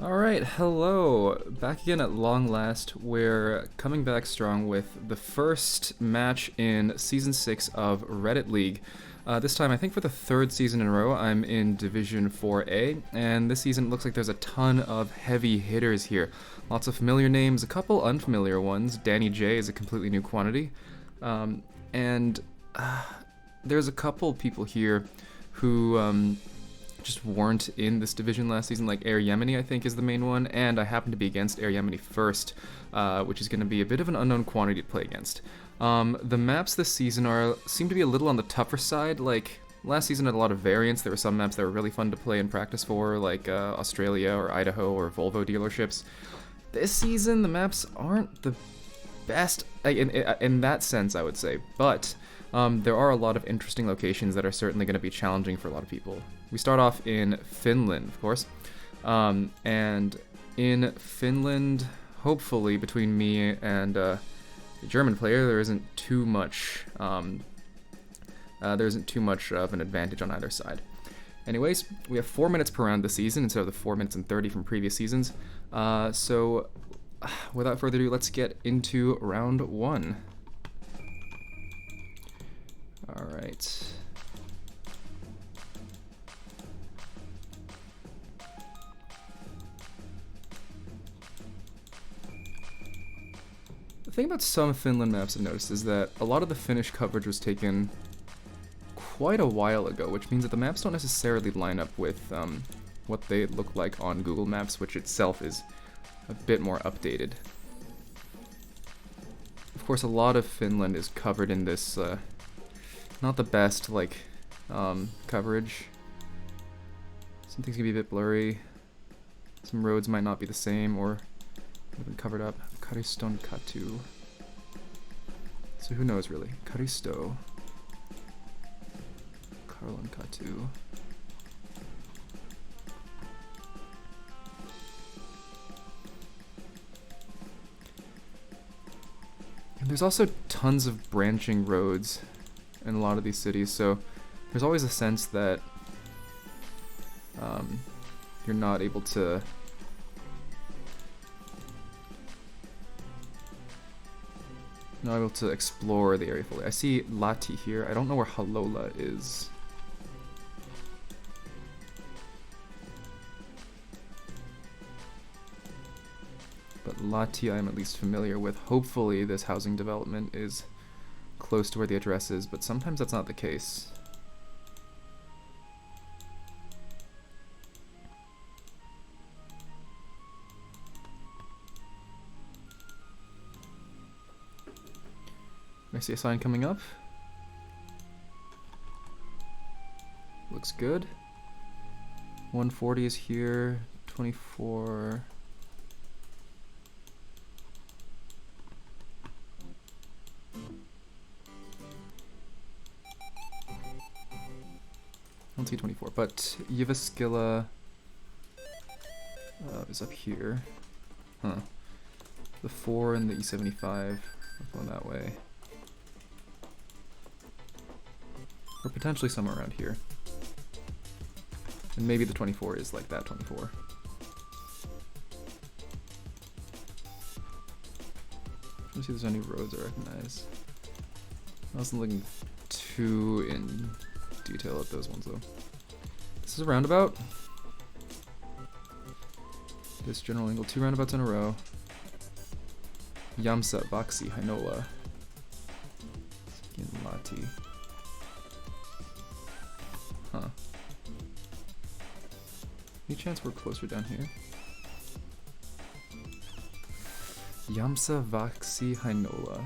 Alright, hello. Back again at long last. We're coming back strong with the first match in Season 6 of Reddit League. This time, I think for the third season in a row, I'm in Division 4A, and this season it looks like there's a ton of heavy hitters here. Lots of familiar names, a couple unfamiliar ones. Danny J is a completely new quantity. And there's a couple people here who just weren't in this division last season, like HerrJemine I think is the main one, and I happen to be against HerrJemine first, which is going to be a bit of an unknown quantity to play against. The maps this season seem to be a little on the tougher side. Like, last season had a lot of variance. There were some maps that were really fun to play and practice for, like Australia or Idaho or Volvo dealerships. This season, the maps aren't the best in that sense, I would say, but there are a lot of interesting locations that are certainly going to be challenging for a lot of people. We start off in Finland, of course, and in Finland, hopefully between me and the German player, there isn't too much of an advantage on either side. Anyways, we have 4 minutes per round this season instead of the 4 minutes and 30 from previous seasons. So without further ado, let's get into round 1. All right. The thing about some Finland maps I've noticed is that a lot of the Finnish coverage was taken quite a while ago, which means that the maps don't necessarily line up with what they look like on Google Maps, which itself is a bit more updated. Of course, a lot of Finland is covered in this not the best, like, coverage. Some things can be a bit blurry. Some roads might not be the same or have been covered up. Kariston Katu. So who knows, really? Karisto. Karlon Katu. And there's also tons of branching roads in a lot of these cities, so there's always a sense that you're not able to explore the area fully. I see Lati here. I don't know where Halola is. But Lati I'm at least familiar with. Hopefully this housing development is close to where the address is, but sometimes that's not the case. I see a sign coming up. Looks good. 140 is here. 24. I don't see 24, but Jyväskylä is up here. Huh. The 4 and the E75 are going that way. Or potentially somewhere around here. And maybe the 24 is like that 24. Let me see if there's any roads I recognize. I wasn't looking too in detail at those ones though. This is a roundabout. This general angle, 2 roundabouts in a row. Jämsä, Vaksi, Heinola. Lati. Huh. Any chance we're closer down here? Jämsä, Vaksi, Heinola.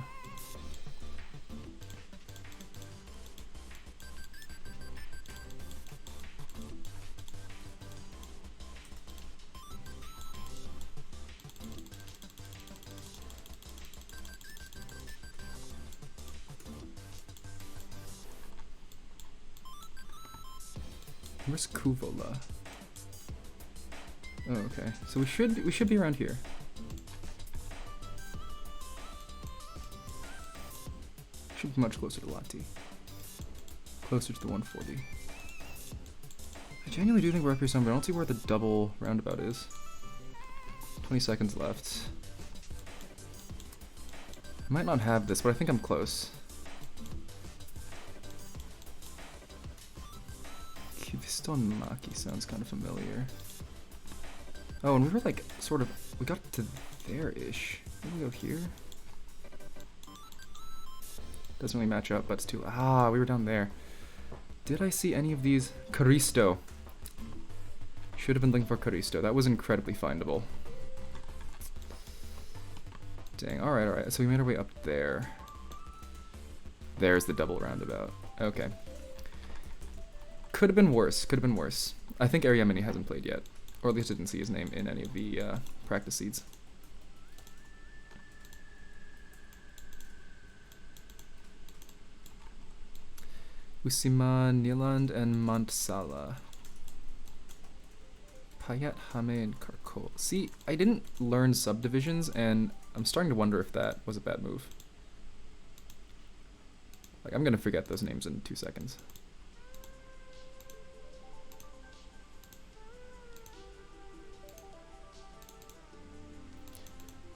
Where's Kuvola? Oh, okay. So we should be around here. Should be much closer to Lati. Closer to the 140. I genuinely do think we're up here somewhere. I don't see where the double roundabout is. 20 seconds left. I might not have this, but I think I'm close. Kiviston Maki sounds kind of familiar. Oh, and we were like, sort of, we got to there-ish. Did we go here? Doesn't really match up, but it's too, we were down there. Did I see any of these? Caristo. Should have been looking for Caristo. That was incredibly findable. Dang, alright. So we made our way up there. There's the double roundabout. Okay. Could have been worse. I think HerrJemine hasn't played yet. Or at least I didn't see his name in any of the practice seeds. Usima, Niland, and Mantsala. Payat, Hame, and Karkol. See, I didn't learn subdivisions, and I'm starting to wonder if that was a bad move. Like, I'm gonna forget those names in 2 seconds.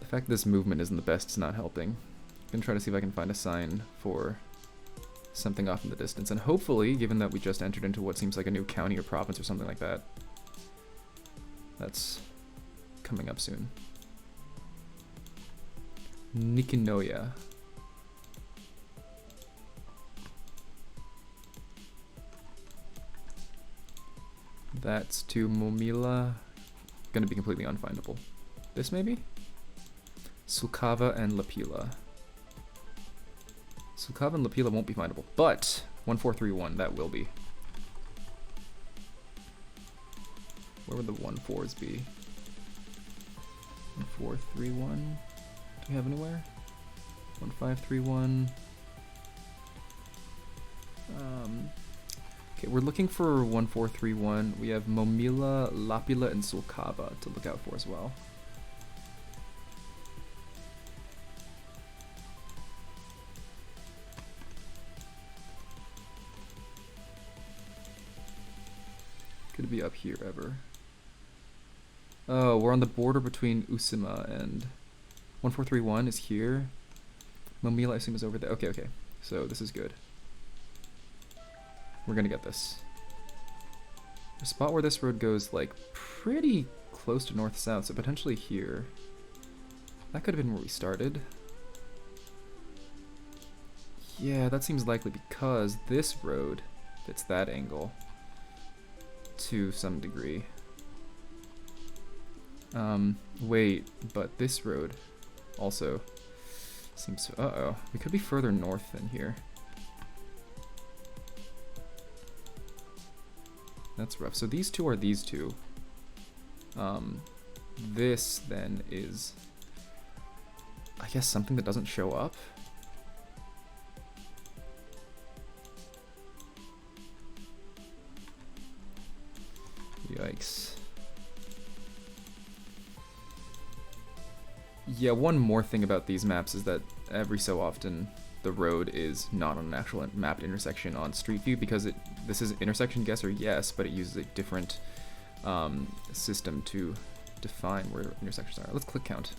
The fact that this movement isn't the best is not helping. I'm gonna try to see if I can find a sign for something off in the distance, and hopefully, given that we just entered into what seems like a new county or province or something like that, that's coming up soon. Nikinoya. That's to Momila. Gonna be completely unfindable. This maybe? Sulkava and Lapila. Sulkava and Lapila won't be findable, but 1431, that will be. Where would the 1-4s be? 1431. Do we have anywhere? 1531. Okay, we're looking for 1431. We have Momila, Lapila, and Sulkava to look out for as well. Could it be up here ever? Oh, we're on the border between Usima and 1431 is here. Momila, I assume, is over there. Okay. So this is good. We're gonna get this. A spot where this road goes like pretty close to north-south, so potentially here. That could have been where we started. Yeah, that seems likely because this road fits that angle to some degree. Wait, but this road also seems to, uh-oh. We could be further north than here. That's rough. So these two are these two. This then is, I guess, something that doesn't show up. Yikes. Yeah, one more thing about these maps is that every so often the road is not on an actual mapped intersection on Street View because this is intersection guesser, yes, but it uses a different system to define where intersections are. Let's click count.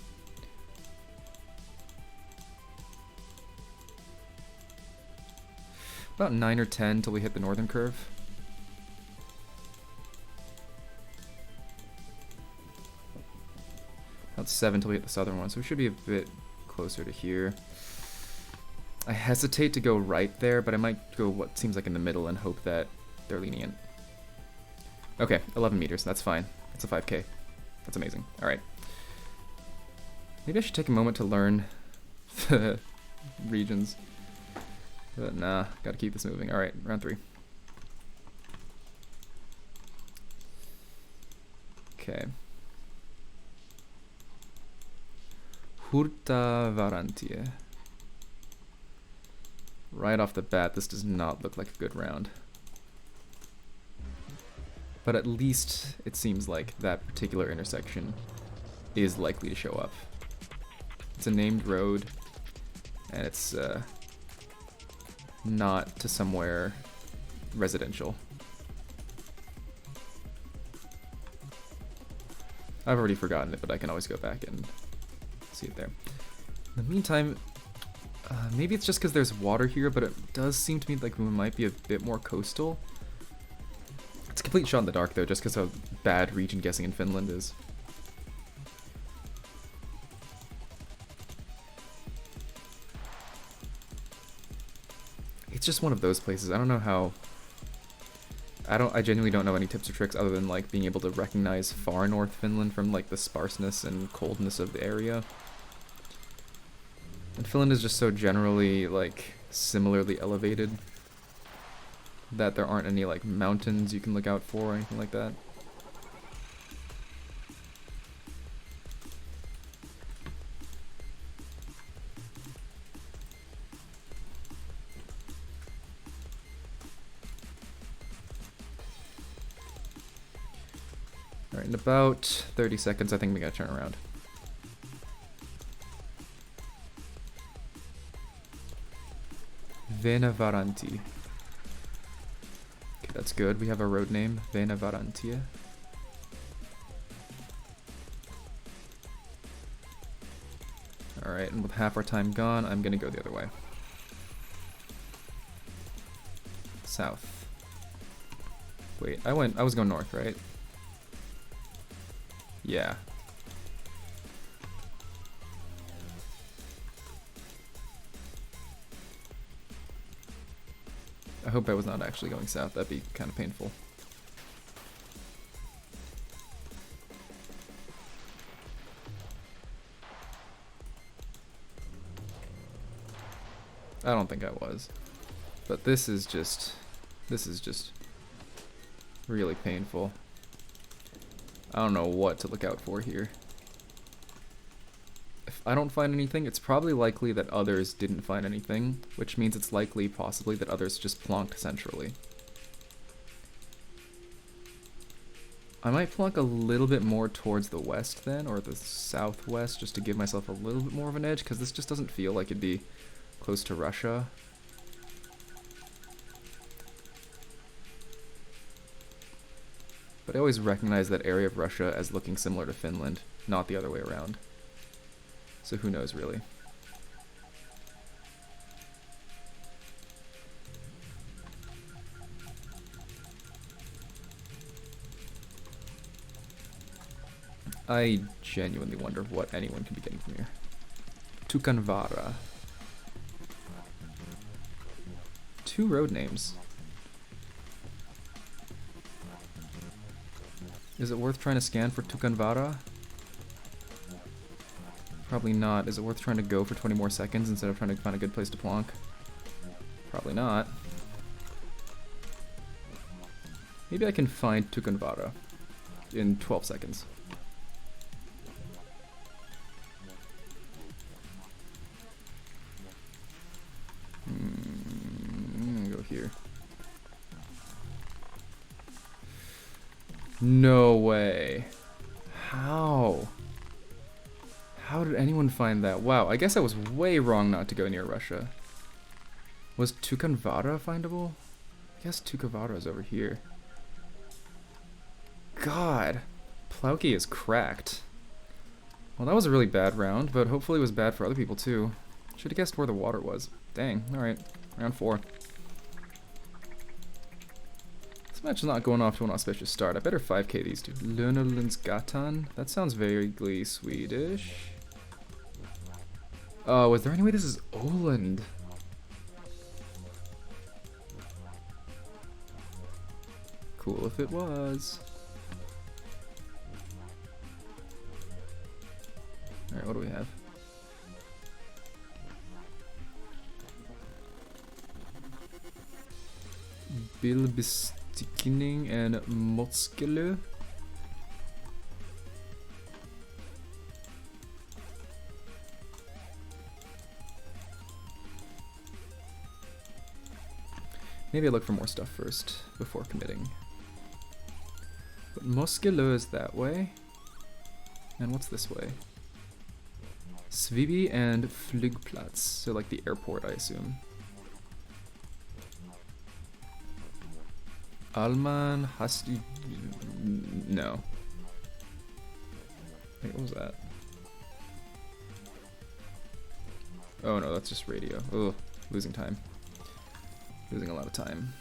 About 9 or 10 till we hit the northern curve. About 7 till we hit the southern one, so we should be a bit closer to here. I hesitate to go right there, but I might go what seems like in the middle and hope that they're lenient. Okay, 11 meters, that's fine. That's a 5K. That's amazing. Alright. Maybe I should take a moment to learn the regions. But nah, gotta keep this moving. Alright, round 3. Okay. Hurta Varantie. Right off the bat, this does not look like a good round. But at least it seems like that particular intersection is likely to show up. It's a named road, and it's not to somewhere residential. I've already forgotten it, but I can always go back and see it there. In the meantime, maybe it's just because there's water here, but it does seem to me like we might be a bit more coastal. It's a complete shot in the dark, though, just because how bad region guessing in Finland is. It's just one of those places. I don't know how... I genuinely don't know any tips or tricks other than, like, being able to recognize far north Finland from, like, the sparseness and coldness of the area. And Finland is just so generally, like, similarly elevated that there aren't any, like, mountains you can look out for or anything like that. Alright, in about 30 seconds, I think we gotta turn around. Venavaranti. Okay, that's good. We have a road name, Venavarantia. Alright, and with half our time gone, I'm gonna go the other way. South. Wait, I was going north, right? Yeah. I hope I was not actually going south. That'd be kind of painful. I don't think I was. But this is just really painful. I don't know what to look out for here. If I don't find anything, it's probably likely that others didn't find anything, which means it's likely, possibly, that others just plonked centrally. I might plonk a little bit more towards the west then, or the southwest, just to give myself a little bit more of an edge, because this just doesn't feel like it'd be close to Russia. But I always recognize that area of Russia as looking similar to Finland, not the other way around. So who knows, really. I genuinely wonder what anyone can be getting from here. Tukanvara. 2 road names. Is it worth trying to scan for Tukanvara? Probably not. Is it worth trying to go for 20 more seconds instead of trying to find a good place to plonk? Probably not. Maybe I can find Tukanvara in 12 seconds. I'm gonna go here. No way. How? How did anyone find that? Wow, I guess I was way wrong not to go near Russia. Was Tukanvara findable? I guess Tukanvara is over here. God. Plauki is cracked. Well, that was a really bad round, but hopefully it was bad for other people too. Should have guessed where the water was. Dang, alright. Round 4. This match is not going off to an auspicious start. I better 5k these two. Lönerlinsgatan? That sounds vaguely Swedish. Oh, is there any way this is Åland? Cool if it was. Alright, what do we have? Bilbestikning and Motskele. Maybe I look for more stuff first before committing. But Moskele is that way. And what's this way? Svibi and Flygplats. So like the airport, I assume. Alman, Hasti... No. Wait, what was that? Oh no, that's just radio. Ugh, losing time. Losing a lot of time.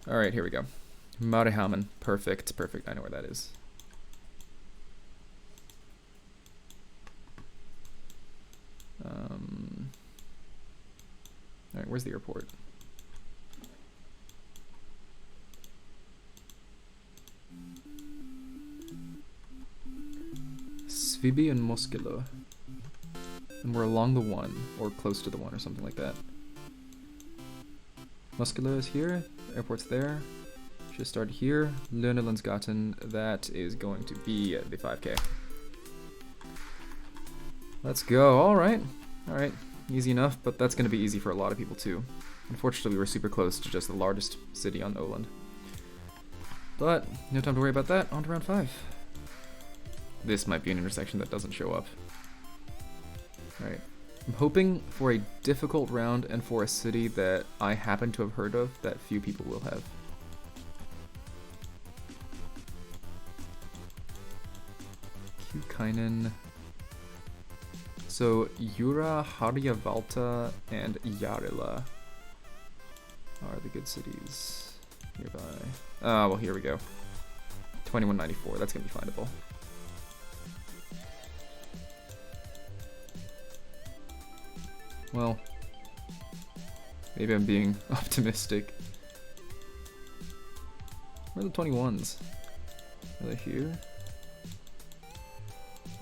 Alright, here we go. HerrJemine. Perfect, perfect. I know where that is. Alright, where's the airport? Svibi and Moskelo. And we're along the 1, or close to the 1, or something like that. Moskelo is here, the airport's there. Should start here. Lönelandsgatan, that is going to be the 5K. Let's go, alright. Alright, easy enough, but that's going to be easy for a lot of people too. Unfortunately, we were super close to just the largest city on Åland. But, no time to worry about that, on to round 5. This might be an intersection that doesn't show up. Alright. I'm hoping for a difficult round and for a city that I happen to have heard of that few people will have. Kukkainen. So, Jura, Harjavalta, and Jarila are the good cities nearby. Ah, well, here we go. 2194, that's gonna be findable. Well, maybe I'm being optimistic. Where are the 21s? Are they here?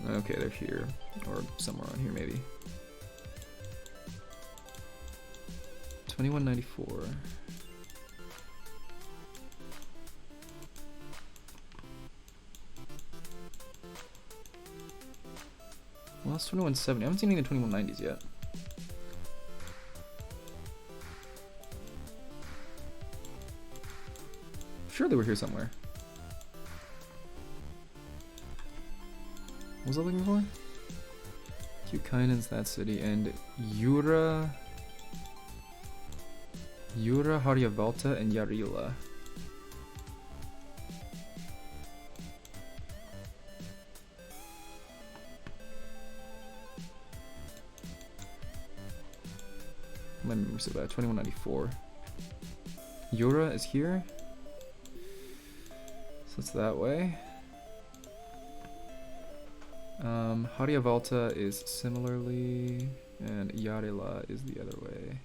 Okay, they're here. Or somewhere on here, maybe. 2194. Well, it's 2170. I haven't seen any 2190s yet. Sure, they were here somewhere. What was I looking for? Kukkainen's that city, and Jura, Harjavalta, and Jarila. My memory's so bad. 2194. Jura is here. So it's that way. Harjavalta is similarly, and Jarila is the other way.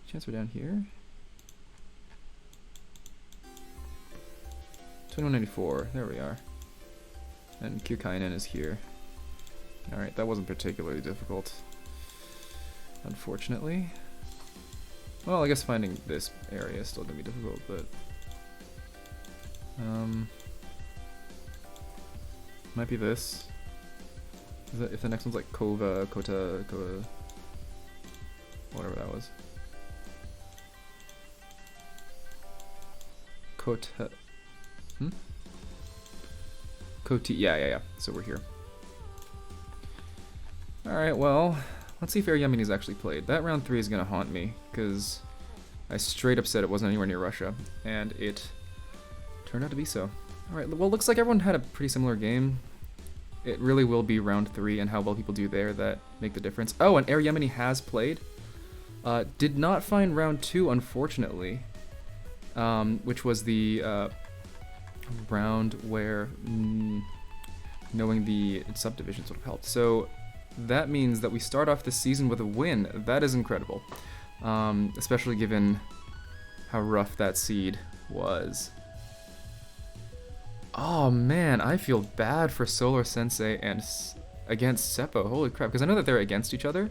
Chance we're down here? 2194, there we are. And Kukkainen is here. Alright, that wasn't particularly difficult, unfortunately. Well, I guess finding this area is still gonna be difficult, but might be this. If the next one's like Kova, Kota, whatever that was. Kota, Koti, yeah. So we're here. Alright, well, let's see if HerrJemine is actually played. That round 3 is gonna haunt me, because I straight up said it wasn't anywhere near Russia, and it turned out to be so. Alright, well, looks like everyone had a pretty similar game. It really will be round 3 and how well people do there that make the difference. Oh, and HerrJemine has played. Did not find round 2, unfortunately, which was the round where knowing the subdivisions would have helped. So that means that we start off the season with a win. That is incredible, especially given how rough that seed was. Oh man, I feel bad for Solar Sensei and against Seppo. Holy crap, because I know that they're against each other,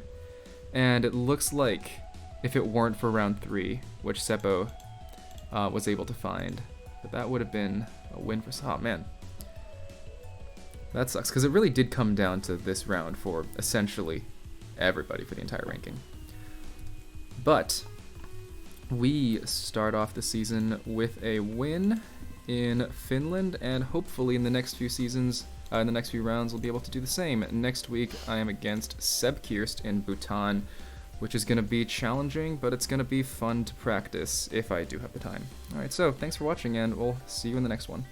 and it looks like if it weren't for round 3, which Seppo was able to find, that would have been a win for. Oh man, that sucks, because it really did come down to this round for essentially everybody for the entire ranking. But we start off the season with a win in Finland, and hopefully in the next few seasons, in the next few rounds, we'll be able to do the same. Next week, I am against Seb Kirst in Bhutan, which is going to be challenging, but it's going to be fun to practice if I do have the time. Alright, so thanks for watching, and we'll see you in the next one.